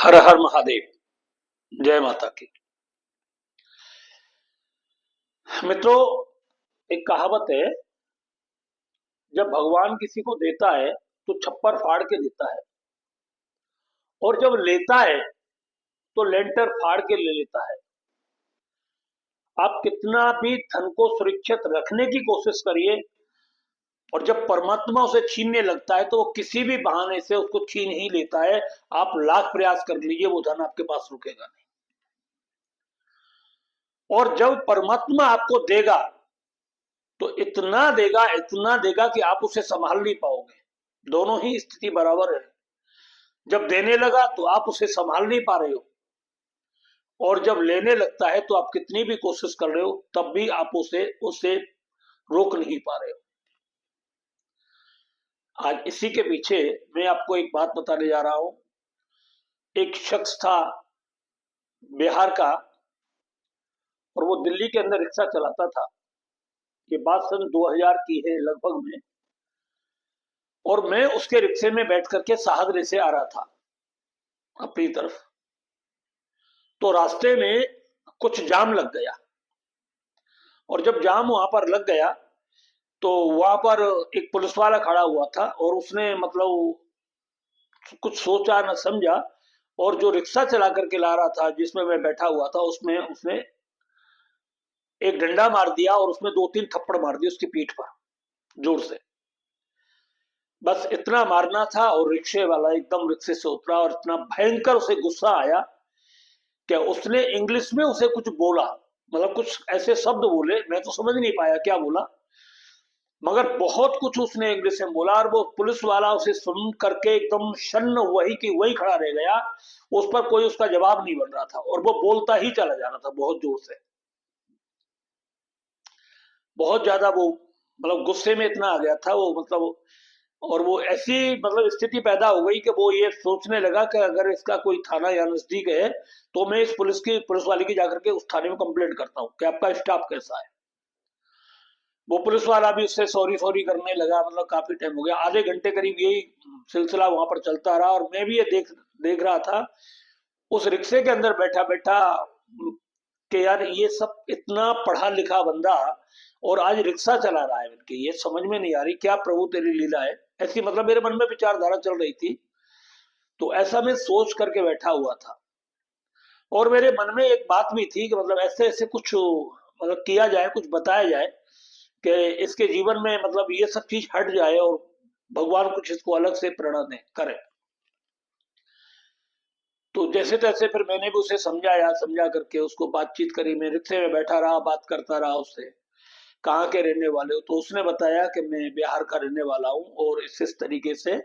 हर हर महादेव। जय माता की। मित्रों, एक कहावत है, जब भगवान किसी को देता है तो छप्पर फाड़ के देता है, और जब लेता है तो लेंटर फाड़ के ले लेता है। आप कितना भी धन को सुरक्षित रखने की कोशिश करिए, और जब परमात्मा उसे छीनने लगता है तो वो किसी भी बहाने से उसको छीन ही लेता है। आप लाख प्रयास कर लीजिए, वो धन आपके पास रुकेगा नहीं। और जब परमात्मा आपको देगा तो इतना देगा कि आप उसे संभाल नहीं पाओगे। दोनों ही स्थिति बराबर है। जब देने लगा तो आप उसे संभाल नहीं पा रहे हो, और जब लेने लगता है तो आप कितनी भी कोशिश कर रहे हो तब भी आप उसे उसे रोक नहीं पा रहे हो। आज इसी के पीछे मैं आपको एक बात बताने जा रहा हूं। एक शख्स था बिहार का, और वो दिल्ली के अंदर रिक्शा चलाता था। ये बात सन 2000 की है लगभग में। और मैं उसके रिक्शे में बैठ करके शाहदरे से आ रहा था अपनी तरफ। तो रास्ते में कुछ जाम लग गया, और जब जाम वहां पर लग गया तो वहां पर एक पुलिस वाला खड़ा हुआ था, और उसने मतलब कुछ सोचा न समझा, और जो रिक्शा चला करके ला रहा था जिसमें मैं बैठा हुआ था, उसमें उसने एक डंडा मार दिया, और उसमें 2-3 थप्पड़ मार दिए उसकी पीठ पर जोर से। बस इतना मारना था, और रिक्शे वाला एकदम रिक्शे से उतरा, और इतना भयंकर उसे गुस्सा आया कि उसने इंग्लिश में उसे कुछ बोला। मतलब कुछ ऐसे शब्द बोले, मैं तो समझ नहीं पाया क्या बोला, मगर बहुत कुछ उसने इंग्लिश में बोला। और वो पुलिस वाला उसे सुन करके एकदम शन्न वही की वही खड़ा रह गया। उस पर कोई उसका जवाब नहीं बन रहा था, और वो बोलता ही चला जा रहा था बहुत जोर से। बहुत ज्यादा वो मतलब गुस्से में इतना आ गया था वो, मतलब। और वो ऐसी मतलब स्थिति पैदा हो गई कि वो ये सोचने लगा कि अगर इसका कोई थाना या नजदीक है तो मैं इस पुलिस वाले की जाकर के उस थाने में कंप्लेंट करता हूँ कि आपका स्टाफ कैसा है। वो पुलिस वाला भी उससे सॉरी सॉरी करने लगा। मतलब काफी टाइम हो गया, आधे घंटे करीब यही सिलसिला वहां पर चलता रहा। और मैं भी ये देख देख रहा था उस रिक्शे के अंदर बैठा बैठा कि यार ये सब इतना पढ़ा लिखा बंदा और आज रिक्शा चला रहा है। इनकी ये समझ में नहीं आ रही, क्या प्रभु तेरी लीला है। ऐसी मतलब मेरे मन में विचारधारा चल रही थी। तो ऐसा मैं सोच करके बैठा हुआ था, और मेरे मन में एक बात भी थी कि मतलब ऐसे ऐसे कुछ मतलब किया जाए, कुछ बताया जाए कि इसके जीवन में मतलब ये सब चीज हट जाए, और भगवान कुछ इसको अलग से प्रेरणा दे करे। तो जैसे तैसे फिर मैंने भी उसे समझाया, समझा करके उसको बातचीत करी। मैं रिक्शे में बैठा रहा, बात करता रहा उससे, कहाँ के रहने वाले हो। तो उसने बताया कि मैं बिहार का रहने वाला हूँ, और इस तरीके से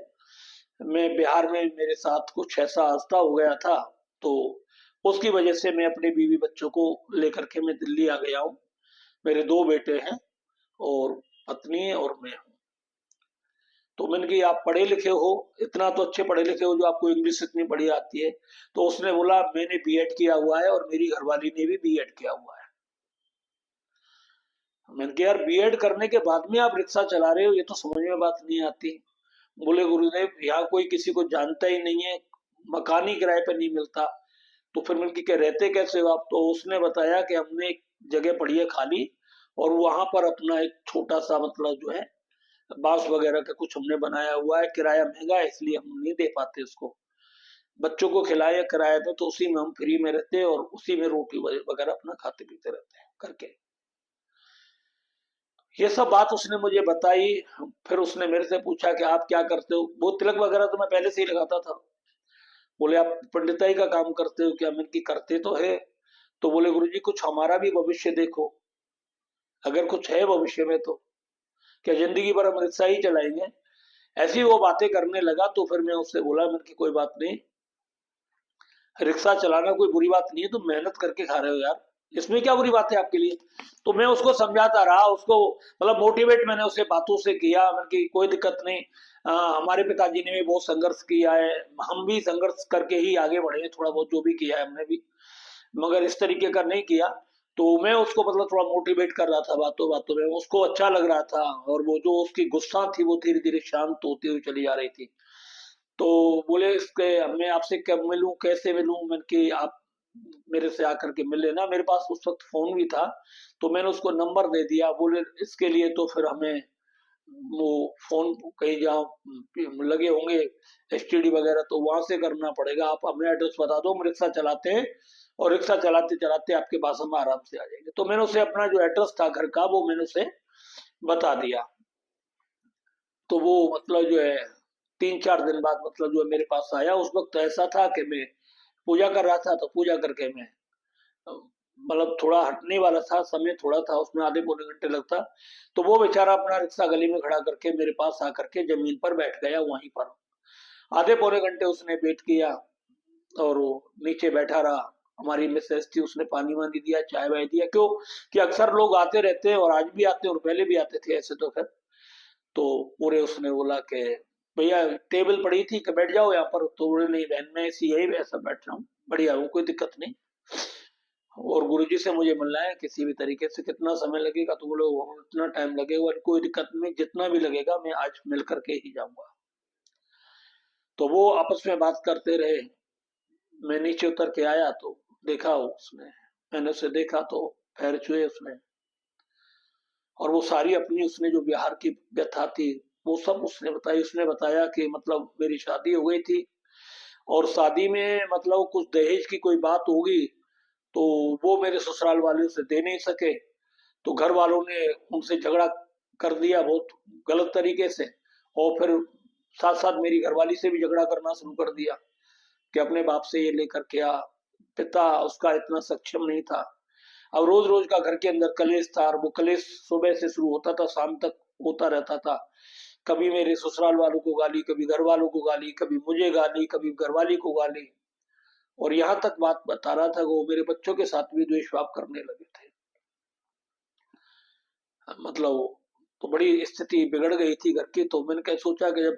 मैं बिहार में मेरे साथ कुछ ऐसा हादसा हो गया था, तो उसकी वजह से मैं अपने बीवी बच्चों को लेकर के मैं दिल्ली आ गया हूँ। मेरे 2 बेटे हैं, और पत्नी है, और मैं हूँ। तो मैंने कहा आप पढ़े लिखे हो, इतना तो अच्छे पढ़े लिखे हो जो आपको इंग्लिश इतनी बढ़िया आती है। तो उसने बोला मैंने बीएड किया हुआ है, और मेरी घरवाली ने भी बीएड किया हुआ है। मैंने कहा यार बीएड करने के बाद में आप रिक्शा चला रहे हो, ये तो समझ में बात नहीं आती। बोले गुरुदेव यहाँ कोई किसी को जानता ही नहीं है, मकान ही किराए पे नहीं मिलता। तो फिर मैंने कहा रहते कैसे हो आप। तो उसने बताया कि हमने एक जगह पड़ी है खाली, और वहां पर अपना एक छोटा सा मतलब जो है बांस वगैरह का कुछ हमने बनाया हुआ है। किराया महंगा है इसलिए हम नहीं दे पाते उसको। बच्चों को खिलाया किराया दे तो उसी में हम फ्री में रहते हैं, और उसी में रोटी वगैरह अपना खाते पीते रहते हैं करके। ये सब बात उसने मुझे बताई। फिर उसने मेरे से पूछा कि आप क्या करते हो। वो तिलक वगैरह तो मैं पहले से ही लगाता था। बोले आप पंडिताई का काम करते हो क्या। मैंने की करते तो है। तो बोले गुरुजी कुछ हमारा भी भविष्य देखो, अगर कुछ है भविष्य में तो क्या जिंदगी भर हम रिक्शा ही चलाएंगे। ऐसी वो बातें करने लगा। तो फिर मैं उससे बोला, मैंने की कोई बात नहीं, रिक्शा चलाना कोई बुरी बात नहीं है, तुम मेहनत करके खा रहे हो यार, इसमें क्या बुरी बात है आपके लिए। तो मैं उसको समझाता रहा, उसको मतलब मोटिवेट मैंने उसे बातों से किया। मैंने कि कोई दिक्कत नहीं, हमारे पिताजी ने भी बहुत संघर्ष किया है, हम भी संघर्ष करके ही आगे बढ़े हैं, थोड़ा बहुत जो भी किया है हमने भी, मगर इस तरीके का नहीं किया। तो मैं उसको मतलब थोड़ा मोटिवेट कर रहा था बातों बातों में, उसको अच्छा लग रहा था। और वो जो उसकी गुस्सा थी वो धीरे धीरे शांत होती हुई चली जा रही थी। तो बोले इसके मैं आपसे कब मिलूं, कैसे मिलूं? मैंने कि आप मेरे से आकर के मिल लेना। मेरे पास उस वक्त फोन भी था, तो मैंने उसको नंबर दे दिया। बोले इसके लिए तो फिर हमें वो फोन कहीं जहाँ लगे होंगे एसटीडी वगैरह, तो वहां से करना पड़ेगा। आप अपना एड्रेस बता दो, हम रिक्शा चलाते हैं और रिक्शा चलाते चलाते आपके पास हम आराम से आ जाएंगे। तो मैंने उसे अपना जो एड्रेस था घर का वो मैंने उसे बता दिया। तो वो मतलब जो है 3-4 दिन बाद मतलब जो है मेरे पास आया। उस वक्त ऐसा था कि मैं पूजा कर रहा था, तो पूजा करके मैं मतलब थोड़ा हटने वाला था, समय थोड़ा था उसमें, आधे पौने घंटे लगता। तो वो बेचारा अपना रिक्शा गली में खड़ा करके मेरे पास आकर के जमीन पर बैठ गया वहीं पर। आधे पौने घंटे उसने वेट किया और वो नीचे बैठा रहा। हमारी मिसेस थी, उसने पानी वानी दिया, चाय वाय दिया, क्यों कि अक्सर लोग आते रहते हैं और आज भी आते हैं और पहले भी आते थे ऐसे तो। खैर तो पूरे उसने बोला कि भैया टेबल पड़ी थी कि बैठ जाओ यहाँ पर। तो बोले नहीं बहन, मैं ऐसी यही वैसा बैठ रहा हूँ, बढ़िया हूँ, कोई दिक्कत नहीं। और गुरुजी से मुझे मिलना है किसी भी तरीके से, कितना समय लगेगा? तो बोले इतना टाइम लगेगा, कोई दिक्कत नहीं, जितना भी लगेगा मैं आज मिल करके ही जाऊंगा। तो वो आपस में बात करते रहे। मैं नीचे उतर के आया तो देखा उसने, मैंने उसे देखा तो पैर छुए उसने, और वो सारी अपनी उसने जो बिहार की व्यथा थी वो सब उसने बताई। उसने बताया कि मतलब मेरी शादी हो गई थी और शादी में मतलब कुछ दहेज की कोई बात होगी, तो वो मेरे ससुराल वाले उसे दे नहीं सके, तो घर वालों ने उनसे झगड़ा कर दिया बहुत गलत तरीके से। और फिर साथ साथ मेरी घरवाली से भी झगड़ा करना शुरू कर दिया कि अपने बाप से ये लेकर के आ। पिता उसका इतना सक्षम नहीं था। अब रोज रोज का घर के अंदर कलेश था, और वो कलेश सुबह से शुरू होता था, शाम तक होता रहता था। कभी मेरे ससुराल वालों को गाली, कभी घर वालों को गाली, कभी मुझे गाली, कभी घरवाली को गाली। और यहाँ तक बात बता रहा था कि वो मेरे बच्चों के साथ भी द्वेषभाव करने लगे थे। मतलब तो बड़ी स्थिति बिगड़ गई थी घर की। तो मैंने क्या सोचा कि जब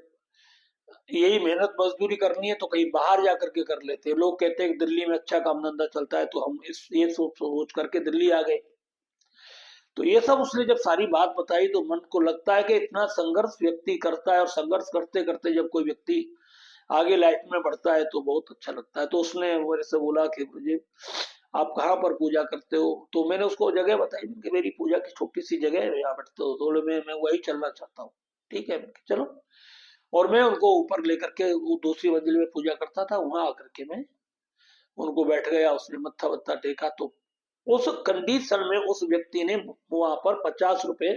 यही मेहनत मजदूरी करनी है तो कहीं बाहर जा करके कर लेते हैं। लोग कहते हैं कि दिल्ली में अच्छा काम धंधा चलता है, तो हम इस ये सोच सोच करके दिल्ली आ गए। तो ये सब उसने जब सारी बात बताई तो मन को लगता है कि इतना संघर्ष व्यक्ति करता है, और संघर्ष करते करते जब कोई व्यक्ति आगे लाइफ में बढ़ता है तो बहुत अच्छा लगता है। तो उसने मेरे से बोला कि मुझे आप कहाँ पर पूजा करते हो? तो मैंने उसको जगह बताई कि मेरी पूजा की छोटी सी जगह है, यहाँ बैठते हो। तो मैं वही चलना चाहता हूँ। ठीक है चलो। और मैं उनको ऊपर लेकर के वो दूसरी मंजिल में पूजा करता था, वहां आकर के मैं उनको बैठ गया। उसने मत्था वत्था टेका। तो उस कंडीशन में उस व्यक्ति ने वहां पर 50 रुपए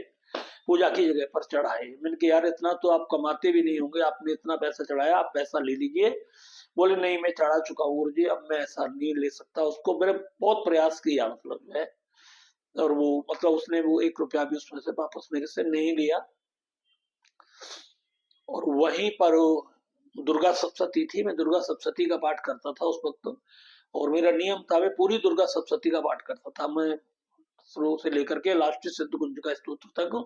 पूजा की जगह पर चढ़ाए। मैंने कहा यार इतना तो आप कमाते भी नहीं होंगे, आपने इतना पैसा चढ़ाया, आप पैसा ले लीजिए। बोले नहीं मैं चढ़ा चुका हूँ गुरु जी, अब मैं ऐसा नहीं ले सकता। उसको मैंने बहुत प्रयास किया मतलब है, और वो मतलब उसने वो 1 रुपया भी उसमें से वापस मेरे से नहीं लिया। और वहीं पर दुर्गा सप्तशती थी, मैं दुर्गा सप्तशती का पाठ करता था उस वक्त। और मेरा नियम था, मैं पूरी दुर्गा सप्तशती का पाठ करता था। मैं शुरू से लेकर के लास्ट सिद्ध कुंज का स्तोत्र तक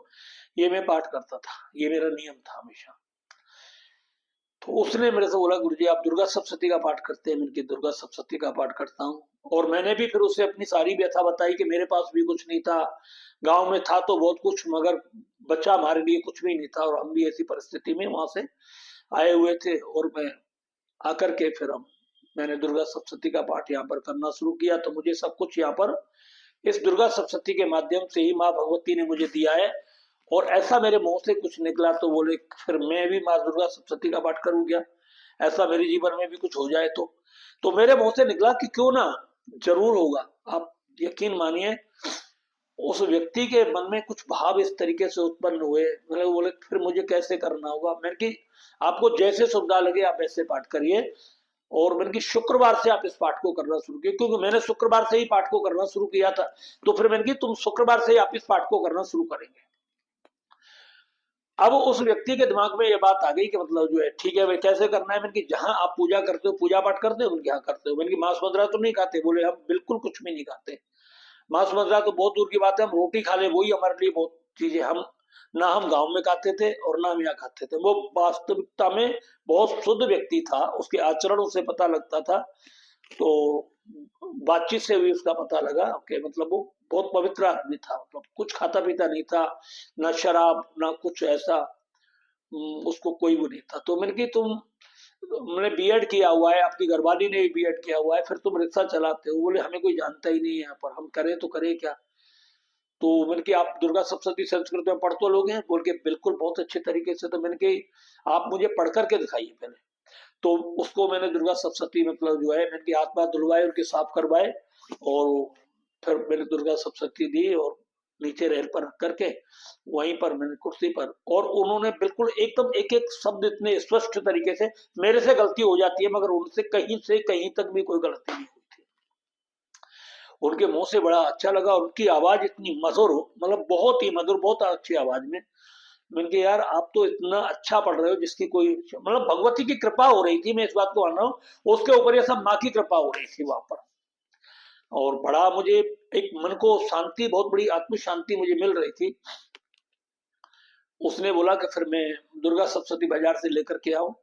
ये मैं पाठ करता था, ये मेरा नियम था हमेशा। तो उसने मेरे से बोला गुरुजी आप दुर्गा सप्तशती का पाठ करते हैं? मैंने दुर्गा सप्तशती का पाठ करता हूँ। और मैंने भी फिर उसे अपनी सारी व्यथा बताई कि मेरे पास भी कुछ नहीं था, गांव में था तो बहुत कुछ, मगर बच्चा हमारे लिए कुछ भी नहीं था, और हम भी ऐसी परिस्थिति में वहां से आए हुए थे। और मैं आकर के फिर मैंने दुर्गा सप्तशती का पाठ यहाँ पर करना शुरू किया। तो मुझे सब कुछ यहाँ पर इस दुर्गा सप्तशती के माध्यम से ही माँ भगवती ने मुझे दिया है। और ऐसा मेरे मुंह से कुछ निकला तो बोले फिर मैं भी माँ दुर्गा सप्तशती का पाठ करूं क्या, ऐसा मेरे जीवन में भी कुछ हो जाए तो मेरे मुंह से निकला कि क्यों ना, जरूर होगा। आप यकीन मानिए उस व्यक्ति के मन में कुछ भाव इस तरीके से उत्पन्न हुए। मतलब बोले फिर मुझे कैसे करना होगा? मैंने कि आपको जैसे सुविधा लगे आप ऐसे पाठ करिए। और मैंने कि शुक्रवार से आप इस पाठ को करना शुरू किया, क्योंकि मैंने शुक्रवार से ही पाठ को करना शुरू किया था। तो फिर मैंने कि तुम शुक्रवार से ही आप इस पाठ को करना शुरू करेंगे। अब उस व्यक्ति के दिमाग में ये बात आ गई कि मतलब जो है ठीक है भाई कैसे करना है। मैंने कि जहां आप पूजा करते हो, पूजा पाठ करते हो, उनके यहाँ करते हो। मैंने कि मांस मदिरा तो नहीं खाते? बोले हम बिल्कुल कुछ भी नहीं खाते। मांस मदिरा तो बहुत दूर की बात है, हम रोटी खा ले वही हमारे लिए बहुत चीज है। हम ना हम गांव में खाते थे और ना हम यहाँ खाते थे। वो वास्तविकता में बहुत शुद्ध व्यक्ति था, उसके आचरणों से पता लगता था। तो बातचीत से भी उसका पता लगा कि मतलब वो बहुत पवित्र आदमी था, मतलब कुछ खाता पीता नहीं था, ना शराब ना कुछ ऐसा। उसको कोई वो नहीं था। तो मैंने कि तुम मैंने बीएड किया हुआ है, आपकी घरवाली ने भी बीएड किया हुआ है, फिर तुम रिक्शा चलाते हो? बोले हमें कोई जानता ही नहीं है यहाँ पर, हम करें तो करें क्या। तो मैंने कि आप दुर्गा सप्तशती संस्कृत में पढ़ तो लोगे? बोल के बिल्कुल बहुत अच्छे तरीके से। तो मैंने कि आप मुझे पढ़ करके दिखाइए पहले। तो उसको मैंने दुर्गा सप्तशती मतलब जो है, मैंने कि हाथ पाथ धुलवाए, उनके साफ करवाए, और फिर मैंने दुर्गा सप्तशती दी, और नीचे रेल पर रख करके वहीं पर मैंने कुर्सी पर, और उन्होंने बिल्कुल एकदम एक एक शब्द इतने स्पष्ट तरीके से, मेरे से गलती हो जाती है मगर उनसे कहीं से कहीं तक भी कोई गलती नहीं हुई थी। उनके मुंह से बड़ा अच्छा लगा, और उनकी आवाज इतनी मधुर हो, मतलब बहुत ही मधुर, बहुत अच्छी आवाज में। मैंने कहा यार आप तो इतना अच्छा पढ़ रहे हो जिसकी कोई, मतलब भगवती की कृपा हो रही थी, मैं इस बात को मान रहा हूँ, उसके ऊपर ये सब माँ की कृपा हो रही थी वहां पर। और बड़ा मुझे एक मन को शांति, बहुत बड़ी आत्मिक शांति मुझे मिल रही थी। उसने बोला कि फिर मैं दुर्गा सप्तशती बाजार से लेकर के आऊं।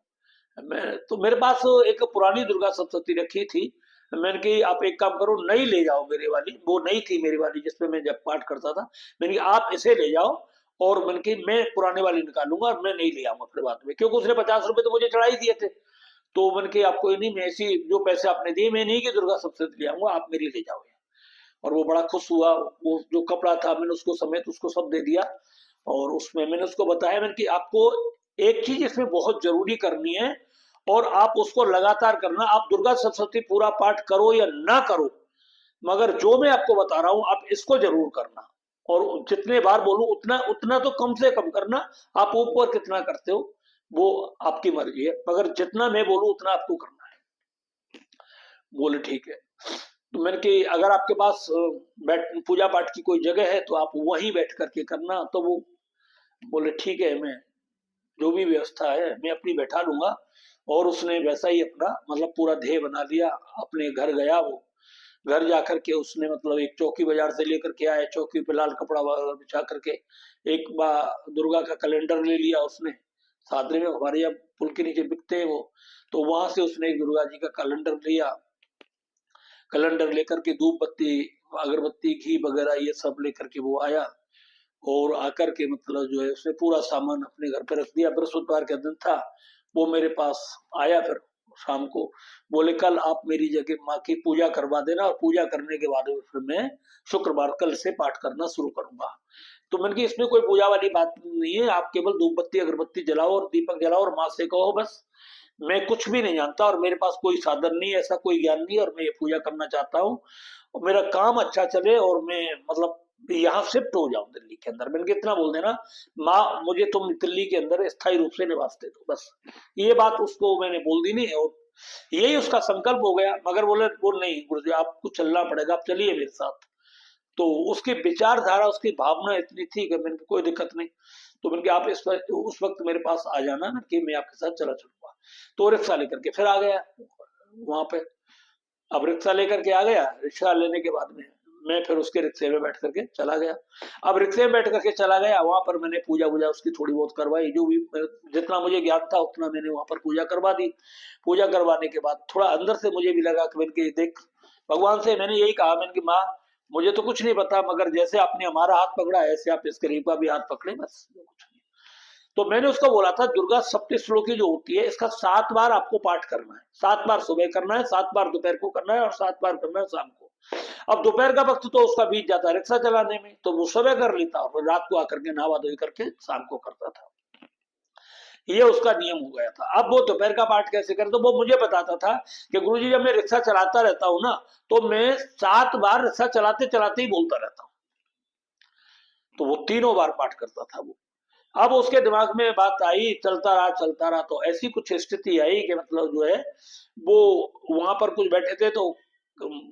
मैं तो, मेरे पास एक पुरानी दुर्गा सप्तशती रखी थी। मैंने कि आप एक काम करो, नई ले जाओ मेरे वाली, वो नई थी मेरी वाली जिसपे मैं जब पाठ करता था। मैंने कि आप इसे ले जाओ, और मैंने कि मैं पुराने वाली निकालूंगा और मैं नहीं ले आऊंगा फिर बाद में, क्योंकि उसने 50 रुपए तो मुझे चढ़ाई दिए थे। तो मैंने कि आप कोई नहीं, मैं ऐसी जो पैसे आपने दिए, मैं नहीं कि दुर्गा सप्तशती ले आऊंगा, आप मेरी ले जाओ। और वो बड़ा खुश हुआ। वो जो कपड़ा था मैंने उसको समेत उसको सब दे दिया, और उसमें मैंने उसको बताया, मैंने कि आपको एक चीज इसमें बहुत जरूरी करनी है, और आप उसको लगातार करना। आप दुर्गा सप्तशती पूरा पाठ करो या ना करो, मगर जो मैं आपको बता रहा हूं आप इसको जरूर करना। और जितने बार बोलूं उतना उतना तो कम से कम करना। आप ऊपर कितना करते हो वो आपकी मर्जी है, मगर जितना मैं बोलूं उतना आपको करना है। बोले ठीक है। तो मैंने कि अगर आपके पास बैठ पूजा पाठ की कोई जगह है तो आप वहीं बैठ करके करना। तो वो बोले ठीक है, मैं जो भी व्यवस्था है मैं अपनी बैठा लूंगा। और उसने वैसा ही अपना मतलब पूरा ध्येय बना लिया। अपने घर गया वो, घर जाकर के उसने मतलब एक चौकी बाजार से लेकर के आया, चौकी पे लाल कपड़ा बिछा करके एक बार दुर्गा का कैलेंडर ले लिया उसने। सादरे में हमारे यहाँ पुल के नीचे बिकते हैं वो, तो वहां से उसने एक दुर्गा जी का कैलेंडर लिया। कैलेंडर लेकर के धूप बत्ती, अगरबत्ती, घी वगैरह ये सब लेकर के वो आया। और आकर के मतलब जो है उसने पूरा सामान अपने घर पे रख दिया। बृहस्पतिवार का दिन था। वो मेरे पास आया फिर शाम को। बोले कल आप मेरी जगह माँ की पूजा करवा देना, और पूजा करने के बाद फिर मैं शुक्रवार कल से पाठ करना शुरू करूंगा। तो मैंने कि इसमें कोई पूजा वाली बात नहीं है, आप केवल धूप बत्ती अगरबत्ती जलाओ और दीपक जलाओ, और माँ से कहो बस मैं कुछ भी नहीं जानता, और मेरे पास कोई साधन नहीं, ऐसा कोई ज्ञान नहीं, और मैं ये पूजा करना चाहता हूँ, और मेरा काम अच्छा चले, और मैं मतलब यहाँ शिफ्ट हो जाऊं दिल्ली के अंदर। मैंने कितना बोल देना, माँ मुझे तुम दिल्ली के अंदर स्थायी रूप से निवास दे दो, बस ये बात उसको मैंने बोल दी नहीं। और यही उसका संकल्प हो गया। मगर बोल नहीं गुरु जी आपको चलना पड़ेगा, आप चलिए मेरे साथ। तो उसकी विचारधारा, उसकी भावना इतनी थी कि मैंने कोई दिक्कत नहीं। तो मैंने आप उस वक्त मेरे पास आ जाना ना, कि मैं आपके साथ चला चलूंगा। तो रिक्शा लेकर के फिर आ गया वहां पे। अब रिक्शा लेकर के आ गया, रिक्शा लेने के बाद में मैं फिर उसके रिक्शे में बैठ करके चला गया। अब रिक्शे में बैठ करके चला गया, वहां पर मैंने पूजा वूजा उसकी थोड़ी बहुत करवाई, जो भी जितना मुझे ज्ञान था उतना मैंने वहां पर पूजा करवा दी। पूजा करवाने के बाद थोड़ा अंदर से मुझे भी लगा कि मैंने देख, भगवान से मैंने यही कहा, मैंने कि माँ मुझे तो कुछ नहीं पता, मगर जैसे आपने हमारा हाथ पकड़ा ऐसे आप इस गरीब का भी हाथ पकड़े, बस कुछ नहीं। तो मैंने उसको बोला था दुर्गा सप्तश्लोकी जो होती है इसका 7 बार आपको पाठ करना है। 7 बार सुबह करना है, 7 बार दोपहर को करना है, और 7 बार करना है शाम को। अब दोपहर का वक्त तो उसका बीत जाता रिक्शा चलाने में, तो वो सुबह कर लेता और रात को आकर के नहा धोई करके शाम को करता था। ये उसका नियम हो गया था। अब वो दोपहर का पाठ कैसे करे, तो वो मुझे बताता था कि गुरुजी जब मैं रिक्शा चलाता रहता हूँ ना, तो मैं 7 बार रिक्शा चलाते चलाते ही बोलता रहता हूँ। तो वो तीनों बार पाठ करता था वो। अब उसके दिमाग में बात आई, चलता रहा, तो ऐसी कुछ स्थिति आई कि मतलब जो है वो वहां पर कुछ बैठे थे, तो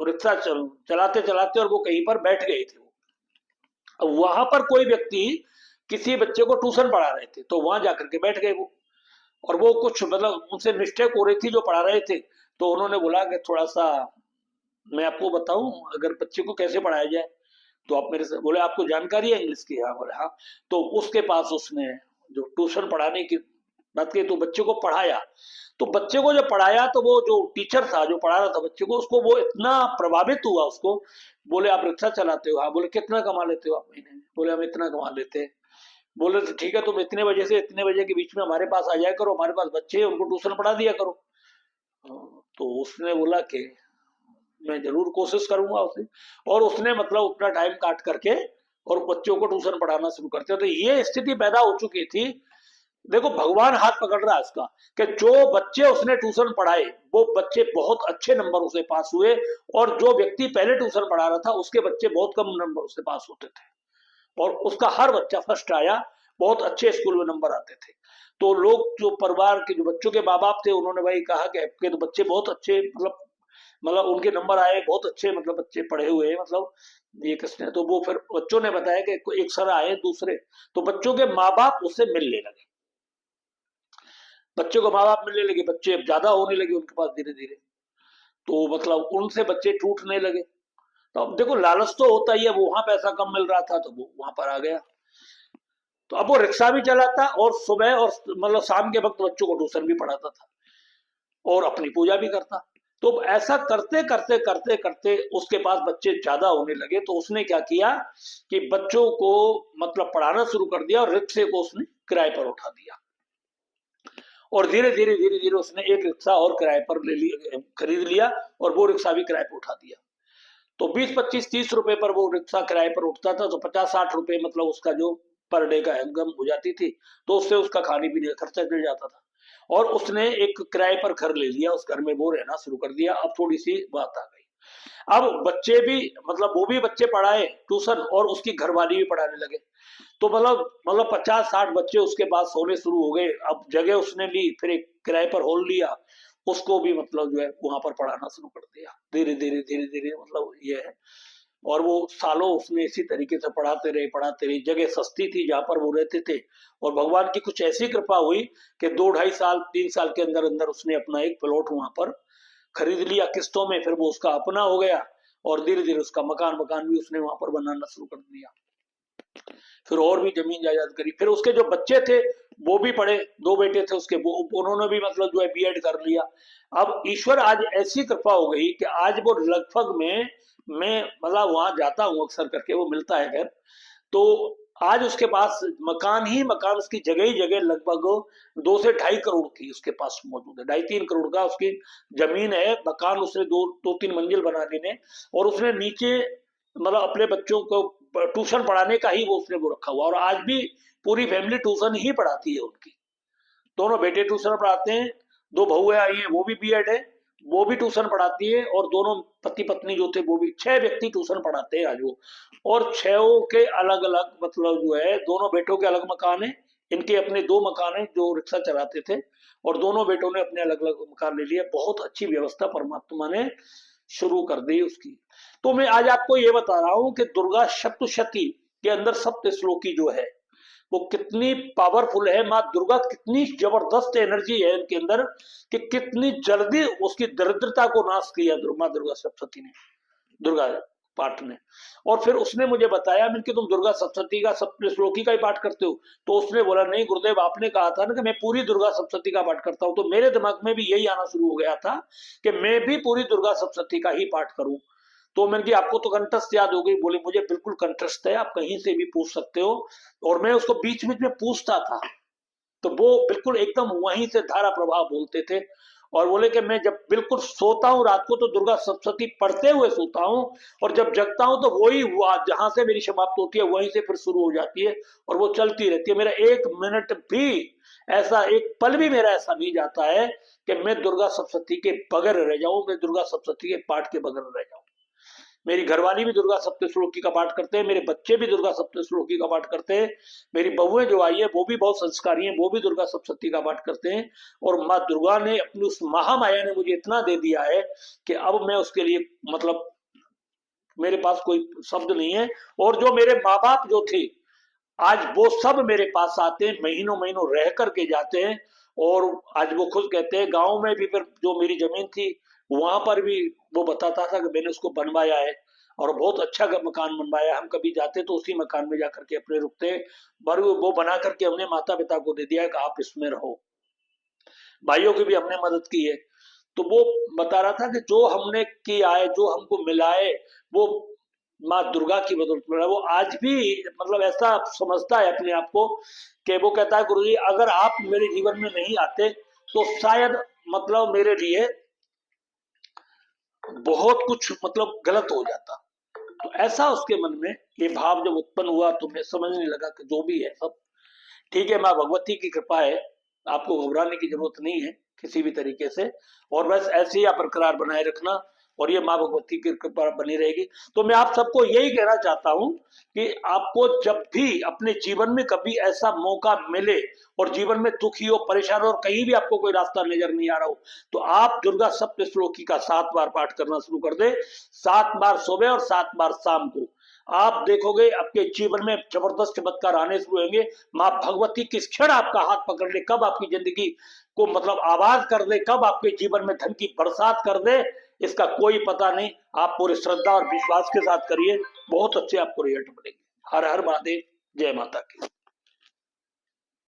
रिक्शा चलाते चलाते और वो कहीं पर बैठ गए थे। वहां पर कोई व्यक्ति किसी बच्चे को ट्यूशन पढ़ा रहे थे, तो वहां जाकर के बैठ गए वो। और वो कुछ मतलब उनसे मिस्टेक हो रही थी जो पढ़ा रहे थे, तो उन्होंने बोला कि थोड़ा सा मैं आपको बताऊं अगर बच्चे को कैसे पढ़ाया जाए, तो आप मेरे से बोले आपको जानकारी है इंग्लिश की? हाँ। बोले हाँ। तो उसके पास उसने जो ट्यूशन पढ़ाने की बात की, तो बच्चे को पढ़ाया। तो बच्चे को जब पढ़ाया तो वो जो टीचर था जो पढ़ा रहा था बच्चे को, उसको वो इतना प्रभावित हुआ उसको। बोले आप रिक्शा चलाते हो? हाँ। बोले कितना कमा लेते हो आप महीने में? बोले हम इतना कमा लेते हैं। बोले तो ठीक है, तुम इतने बजे से इतने बजे के बीच में हमारे पास आ जाया करो, हमारे पास बच्चे हैं, उनको ट्यूशन पढ़ा दिया करो। तो उसने बोला कि मैं जरूर कोशिश करूंगा उसे। और उसने मतलब अपना टाइम काट करके और बच्चों को ट्यूशन पढ़ाना शुरू करते। तो ये स्थिति पैदा हो चुकी थी। देखो भगवान हाथ पकड़ रहा है इसका, कि जो बच्चे उसने ट्यूशन पढ़ाए वो बच्चे बहुत अच्छे नंबर से पास हुए, और जो व्यक्ति पहले ट्यूशन पढ़ा रहा था उसके बच्चे बहुत कम नंबर से पास होते थे, और उसका हर बच्चा फर्स्ट आया, बहुत अच्छे स्कूल में नंबर आते थे। तो लोग, जो परिवार के जो बच्चों के माँ बाप थे, उन्होंने भाई कहा कि आपके तो बच्चे बहुत अच्छे, मतलब उनके नंबर आए बहुत अच्छे, मतलब बच्चे पढ़े हुए, मतलब ये किसने, तो वो फिर बच्चों ने बताया कि एक सर आए दूसरे, तो बच्चों के माँ बाप उससे मिलने लगे, बच्चों को माँ बाप मिलने लगे, बच्चे अब ज्यादा होने लगे उनके पास धीरे धीरे, तो मतलब उनसे बच्चे टूटने लगे। तो अब देखो लालच तो होता ही है, वो वहां पैसा कम मिल रहा था तो वो वहां पर आ गया। तो अब वो रिक्शा भी चलाता और सुबह और मतलब शाम के वक्त बच्चों को ट्यूशन भी पढ़ाता था और अपनी पूजा भी करता। तो ऐसा करते करते करते करते उसके पास बच्चे ज्यादा होने लगे, तो उसने क्या किया कि बच्चों को मतलब पढ़ाना शुरू कर दिया, और रिक्शे को उसने किराए पर उठा दिया, और धीरे धीरे उसने एक रिक्शा और किराए पर ले लिया, खरीद लिया, और वो रिक्शा भी किराए पर उठा दिया। तो 20, 25, 30 रुपए पर वो रिक्शा किराए पर उठता था, तो 50, 60 रुपए मतलब उसका जो पर डे का इनकम हो जाती थी, तो उससे उसका खाने पीने का खर्चा चल जाता था। और उसने एक किराए पर घर ले लिया, उस घर में वो रहना शुरू कर दिया। अब थोड़ी सी बात आ गई, अब बच्चे भी, मतलब वो भी बच्चे पढ़ाए ट्यूशन, और उसकी घरवाली भी पढ़ाने लगे। तो मतलब 50, 60 बच्चे उसके पास होने शुरू हो गए। अब जगह उसने ली, फिर एक किराए पर हॉल लिया, उसको भी मतलब जो है वहां पर पढ़ाना शुरू कर दिया, धीरे धीरे धीरे धीरे, मतलब ये है। और वो सालों उसने इसी तरीके से पढ़ाते रहे। जगह सस्ती थी जहां पर वो रहते थे, और भगवान की कुछ ऐसी कृपा हुई कि 2, 2.5 साल 3 साल के अंदर अंदर उसने अपना एक प्लॉट वहां पर खरीद लिया किस्तों में, फिर वो उसका अपना हो गया, और धीरे धीरे उसका मकान मकान भी उसने वहां पर बनाना शुरू कर दिया। फिर और भी जमीन जायदाद करी। फिर उसके जो बच्चे थे वो भी पढ़े, 2 बेटे थे उसके, वो उन्होंने भी मतलब जो है बीएड कर लिया। अब ईश्वर आज ऐसी कृपा हो गई कि आज वो लगभग में, मैं मतलब वहां जाता हूँ अक्सर करके, वो मिलता है घर, तो आज उसके पास मकान ही मकान, उसकी जगह ही जगह लगभग 2 से 2.5 करोड़ की उसके पास मौजूद है, 2.5, 3 करोड़ का उसकी जमीन है। मकान उसने दो दो 3 मंजिल बना लेने, और उसने नीचे मतलब अपने बच्चों को ट्यूशन पढ़ाने का ही वो उसने वो रखा हुआ, और आज भी पूरी फैमिली ट्यूशन ही पढ़ाती है उनकी। दोनों बेटे ट्यूशन पढ़ाते हैं, 2 बहुएं आई हैं वो भी बीएड है, वो भी ट्यूशन पढ़ाती है, और दोनों पति पत्नी जो थे वो भी, 6 व्यक्ति ट्यूशन पढ़ाते हैं आज वो। और 6 के अलग अलग मतलब जो है, दोनों बेटों के अलग मकान है, इनके अपने 2 मकान है जो रिक्शा चलाते थे, और दोनों बेटों ने अपने अलग अलग मकान ले लिया। बहुत अच्छी व्यवस्था परमात्मा ने शुरू कर दी उसकी। तो मैं आज आपको ये बता रहा हूं कि दुर्गा सप्तशती के अंदर सप्त श्लोकी जो है वो कितनी पावरफुल है, माँ दुर्गा कितनी जबरदस्त एनर्जी है इनके अंदर, कि कितनी जल्दी उसकी दरिद्रता को नाश किया माँ दुर्गा सप्तशती ने, दुर्गा पाठ ने। और फिर उसने मुझे बताया, मैंने कि तुम दुर्गा सप्तशती का सप्त श्लोकी का ही पाठ करते हो? तो उसने बोला नहीं गुरुदेव, आपने कहा था ना कि मैं पूरी दुर्गा सप्तशती का पाठ करता हूँ। तो मेरे दिमाग में भी यही आना शुरू हो गया था कि मैं भी पूरी दुर्गा सप्तशती का ही पाठ करूं। तो मैंने कि आपको तो कंठस्थ याद हो गई? बोले मुझे बिल्कुल कंठस्थ है, आप कहीं से भी पूछ सकते हो। और मैं उसको बीच बीच में पूछता था, तो वो बिल्कुल एकदम वहीं से धारा प्रवाह बोलते थे। और बोले कि मैं जब बिल्कुल सोता हूँ रात को तो दुर्गा सप्तशती पढ़ते हुए सोता हूँ, और जब जगता हूँ तो वही हुआ जहां से मेरी समाप्त होती है वहीं से फिर शुरू हो जाती है, और वो चलती रहती है। मेरा 1 मिनट भी ऐसा, एक पल भी मेरा ऐसा नहीं जाता है कि मैं दुर्गा सप्तशती के बगैर रह जाऊं, मैं दुर्गा सप्तशती के पाठ के बगैर रह जाऊं। मेरी घरवाली भी दुर्गा सप्तश्लोकी का पाठ करते हैं, मेरे बच्चे भी दुर्गा सप्तश्लोकी का पाठ करते हैं, मेरी बहुएं जो आई है वो भी बहुत संस्कारी हैं, वो भी दुर्गा सप्तशती का पाठ करते हैं। और माँ दुर्गा ने अपनी उस महामाया ने मुझे इतना दे दिया है कि अब मैं उसके लिए मतलब मेरे पास कोई शब्द नहीं है। और जो मेरे माँ बाप जो थे आज वो सब मेरे पास आते हैं, महीनों महीनों रह करके जाते हैं। और आज वो खुद कहते हैं, गांव में भी फिर जो मेरी जमीन थी वहां पर भी वो बताता था कि मैंने उसको बनवाया है, और बहुत अच्छा मकान बनवाया। हम कभी जाते तो उसी मकान में जाकर के अपने रुकते हैं, पर वो बना करके हमने माता पिता को दे दिया है कि आप इसमें रहो। भाइयों की भी हमने मदद की है। तो वो बता रहा था कि जो हमने किया है, जो हमको मिला है, वो माँ दुर्गा की बदौलत मिला। वो आज भी मतलब ऐसा समझता है अपने आप को कि वो कहता है गुरुजी अगर आप मेरे जीवन में नहीं आते तो शायद मतलब मेरे लिए बहुत कुछ मतलब गलत हो जाता। तो ऐसा उसके मन में ये भाव जब उत्पन्न हुआ तो मैं समझने लगा कि जो भी है सब ठीक है, माँ भगवती की कृपा है, आपको घबराने की जरूरत नहीं है किसी भी तरीके से, और बस ऐसे ही आप बरकरार बनाए रखना और ये माँ भगवती की कृपा बनी रहेगी। तो मैं आप सबको यही कहना चाहता हूँ कि आपको जब भी अपने जीवन में कभी ऐसा मौका मिले और जीवन में दुखी हो, परेशान हो और कहीं भी आपको कोई रास्ता नजर नहीं आ रहा हो, तो आप दुर्गा सप्तश्लोकी का 7 बार पाठ करना शुरू कर दे। 7 बार सुबह और 7 बार शाम को। आप देखोगे आपके जीवन में जबरदस्त चमत्कार आने शुरू होंगे। माँ भगवती किस क्षण आपका हाथ पकड़ ले, कब आपकी जिंदगी को मतलब आबाद कर दे, कब आपके जीवन में धन की बरसात कर दे, इसका कोई पता नहीं। आप पूरी श्रद्धा और विश्वास के साथ करिए, बहुत अच्छे आपको रिजल्ट मिलेंगे। हर हर महादेव, जय माता की।